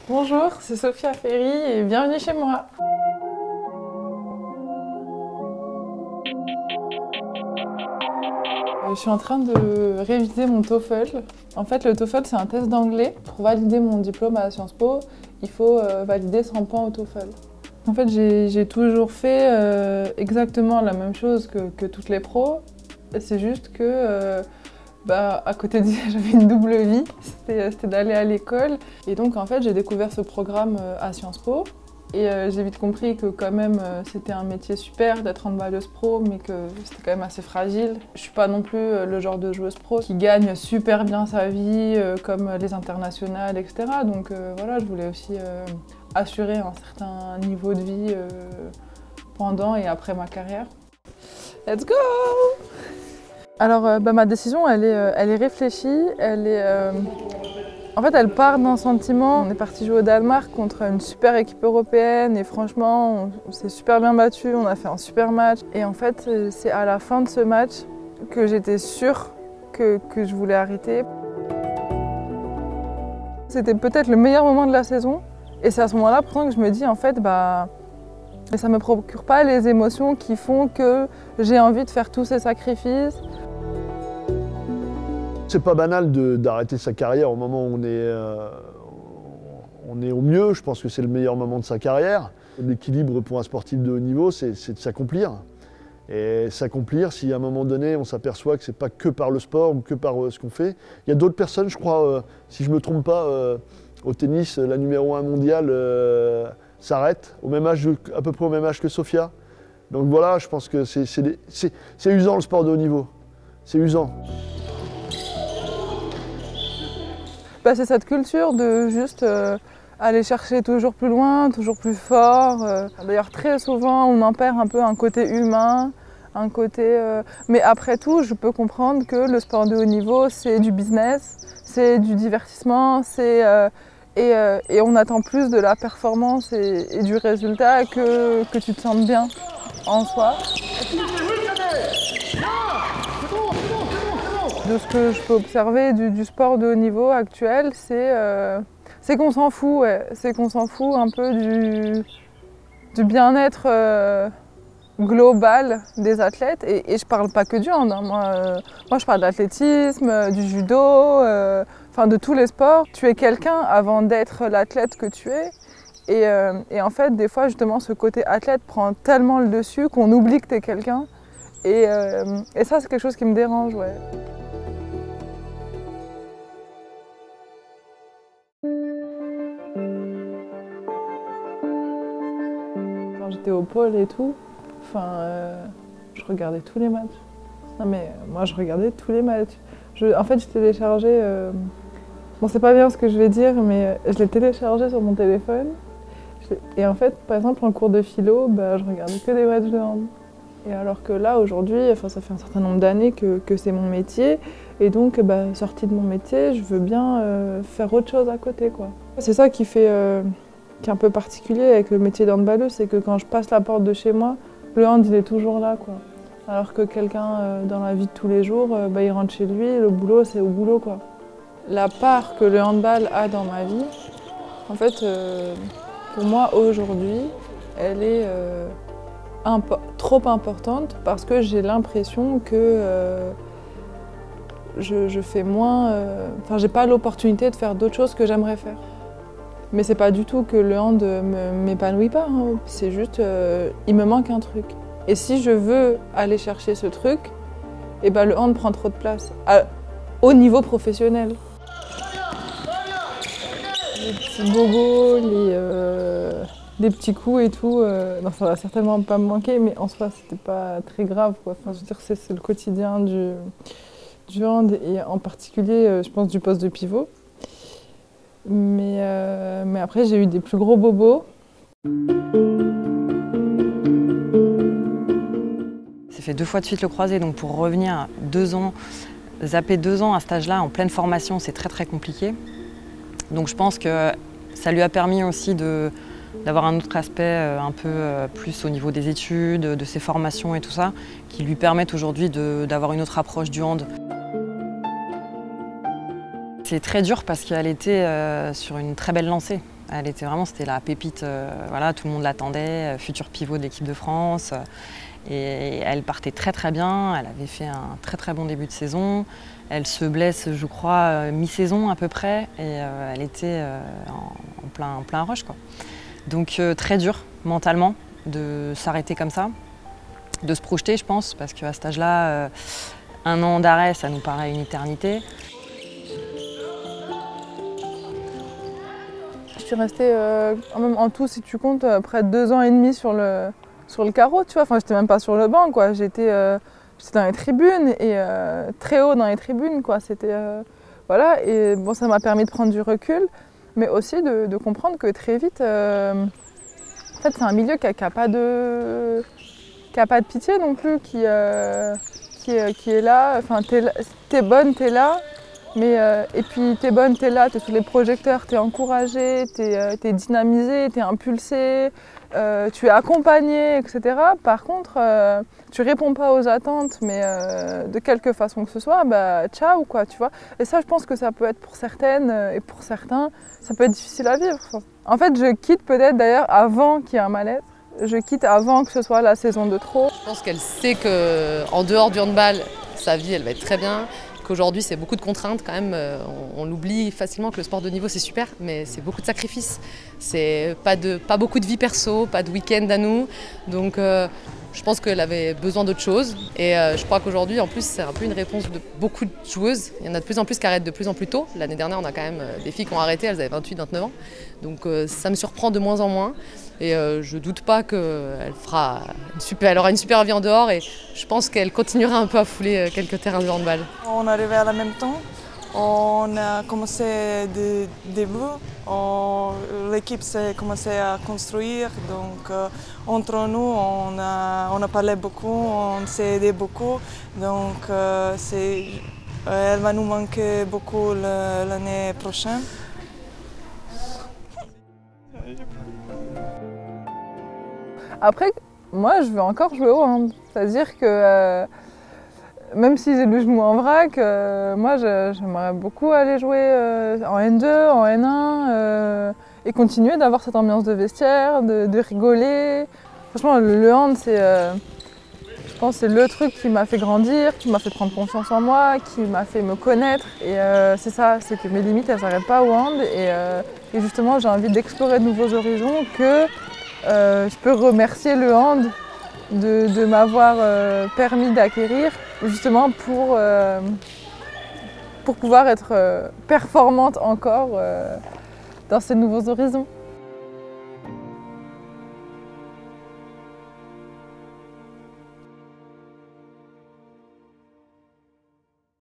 Bonjour, c'est Sophia Ferry et bienvenue chez moi. Je suis en train de réviser mon TOEFL. En fait, le TOEFL, c'est un test d'anglais. Pour valider mon diplôme à Sciences Po, il faut valider 100 points au TOEFL. En fait, j'ai toujours fait exactement la même chose que toutes les pros. C'est juste que à côté de ça, j'avais une double vie. C'était d'aller à l'école. Et donc, en fait, j'ai découvert ce programme à Sciences Po. Et j'ai vite compris que quand même c'était un métier super d'être handballeuse pro, mais que c'était quand même assez fragile. Je suis pas non plus le genre de joueuse pro qui gagne super bien sa vie comme les internationales, etc. Donc voilà, je voulais aussi assurer un certain niveau de vie pendant et après ma carrière. Let's go! Alors ma décision, elle est réfléchie, en fait, elle part d'un sentiment. On est parti jouer au Danemark contre une super équipe européenne et franchement, on s'est super bien battu, on a fait un super match. Et en fait, c'est à la fin de ce match que j'étais sûre que je voulais arrêter. C'était peut-être le meilleur moment de la saison. Et c'est à ce moment-là pourtant que je me dis, en fait, ça me procure pas les émotions qui font que j'ai envie de faire tous ces sacrifices. C'est pas banal d'arrêter sa carrière au moment où on est au mieux. Je pense que c'est le meilleur moment de sa carrière. L'équilibre pour un sportif de haut niveau, c'est de s'accomplir. Et s'accomplir, si à un moment donné, on s'aperçoit que c'est pas que par le sport ou que par ce qu'on fait. Il y a d'autres personnes, je crois, si je me trompe pas, au tennis, la numéro 1 mondiale s'arrête, à peu près au même âge que Sophia. Donc voilà, je pense que c'est usant le sport de haut niveau. C'est usant. C'est cette culture de juste aller chercher toujours plus loin, toujours plus fort. D'ailleurs, très souvent, on en perd un peu un côté humain, un côté... Mais après tout, je peux comprendre que le sport de haut niveau, c'est du business, c'est du divertissement, et on attend plus de la performance et du résultat que tu te sentes bien en soi. De ce que je peux observer du sport de haut niveau actuel, c'est qu'on s'en fout, ouais. C'est qu'on s'en fout un peu du bien-être global des athlètes. Et je parle pas que du hand, hein. Moi je parle d'athlétisme, du judo, de tous les sports. Tu es quelqu'un avant d'être l'athlète que tu es. Et en fait, des fois, justement, ce côté athlète prend tellement le dessus qu'on oublie que tu es quelqu'un. Et ça, c'est quelque chose qui me dérange, ouais. Quand j'étais au pôle et tout, je regardais tous les matchs. Non mais moi je regardais tous les matchs. En fait je téléchargeais, bon c'est pas bien ce que je vais dire, mais je l'ai téléchargé sur mon téléphone. Et en fait par exemple en cours de philo, je regardais que des matchs de hand. Et alors que là aujourd'hui, ça fait un certain nombre d'années que c'est mon métier. Et donc sortie de mon métier, je veux bien faire autre chose à côté, quoi. C'est ça qui est un peu particulier avec le métier d'handballeuse, c'est que quand je passe la porte de chez moi, le hand il est toujours là, quoi. Alors que quelqu'un dans la vie de tous les jours, il rentre chez lui, le boulot c'est au boulot, quoi. La part que le handball a dans ma vie, en fait, pour moi aujourd'hui, elle est trop importante parce que j'ai l'impression que je fais moins... j'ai pas l'opportunité de faire d'autres choses que j'aimerais faire. Mais c'est pas du tout que le hand m'épanouit pas, hein. C'est juste, il me manque un truc. Et si je veux aller chercher ce truc, le hand prend trop de place, au niveau professionnel. Les petits bobos, les petits coups et tout, non, ça va certainement pas me manquer, mais en soi c'était pas très grave, quoi. Je veux dire, c'est le quotidien du hand et en particulier, je pense, du poste de pivot. Mais après, j'ai eu des plus gros bobos. Ça fait 2 fois de suite le croisé, donc pour revenir 2 ans, zapper 2 ans à cet âge-là, en pleine formation, c'est très très compliqué. Donc je pense que ça lui a permis aussi d'avoir un autre aspect un peu plus au niveau des études, de ses formations et tout ça, qui lui permettent aujourd'hui d'avoir une autre approche du hand. c'est très dur parce qu'elle était sur une très belle lancée. Elle était vraiment, c'était la pépite, voilà, tout le monde l'attendait, futur pivot de l'équipe de France. Et elle partait très très bien, elle avait fait un très très bon début de saison. Elle se blesse, je crois, mi-saison à peu près, et elle était en plein rush, quoi. Donc très dur mentalement de s'arrêter comme ça, de se projeter, je pense, parce qu'à cet âge-là, 1 an d'arrêt, ça nous paraît une éternité. Je suis restée, en tout, si tu comptes, près de 2 ans et demi sur le carreau, tu vois. Enfin, j'étais même pas sur le banc, quoi. J'étais dans les tribunes, et très haut dans les tribunes, quoi. C'était, voilà, et bon, ça m'a permis de prendre du recul, mais aussi de comprendre que très vite, en fait, c'est un milieu qui a pas de pitié non plus, qui est là. Enfin, t'es bonne, t'es là. Mais, et puis t'es bonne, t'es là, t'es sous les projecteurs, t'es encouragée, t'es dynamisée, t'es impulsée, tu es accompagnée, etc. Par contre, tu réponds pas aux attentes, mais de quelque façon que ce soit, bah ciao, quoi, tu vois. Et ça, je pense que ça peut être pour certaines et pour certains, ça peut être difficile à vivre. En fait, je quitte peut-être d'ailleurs avant qu'il y ait un mal-être. Je quitte avant que ce soit la saison de trop. Je pense qu'elle sait qu'en dehors du handball, sa vie, elle va être très bien. Qu'aujourd'hui, c'est beaucoup de contraintes quand même. On l'oublie facilement que le sport de niveau, c'est super, mais c'est beaucoup de sacrifices. C'est pas beaucoup de vie perso, pas de week-end à nous. Donc, je pense qu'elle avait besoin d'autre chose. Et je crois qu'aujourd'hui, en plus, c'est un peu une réponse de beaucoup de joueuses. Il y en a de plus en plus qui arrêtent de plus en plus tôt. L'année dernière, on a quand même des filles qui ont arrêté, elles avaient 28, 29 ans. Donc, ça me surprend de moins en moins. Et je ne doute pas qu'elle aura une super vie en dehors, et je pense qu'elle continuera un peu à fouler quelques terrains de handball. On est arrivé à la même temps, on a commencé du début, l'équipe s'est commencé à construire, donc entre nous on a parlé beaucoup, on s'est aidé beaucoup, donc elle va nous manquer beaucoup l'année prochaine. Après, moi, je veux encore jouer au hand. C'est-à-dire que même si j'ai le genou en vrac, moi, j'aimerais beaucoup aller jouer en N2, en N1 et continuer d'avoir cette ambiance de vestiaire, de rigoler. Franchement, le hand, je pense, c'est le truc qui m'a fait grandir, qui m'a fait prendre confiance en moi, qui m'a fait me connaître. Et c'est ça, c'est que mes limites, elles ne s'arrêtent pas au hand. Et justement, j'ai envie d'explorer de nouveaux horizons que je peux remercier le hand de m'avoir permis d'acquérir, justement pour pouvoir être performante encore dans ces nouveaux horizons.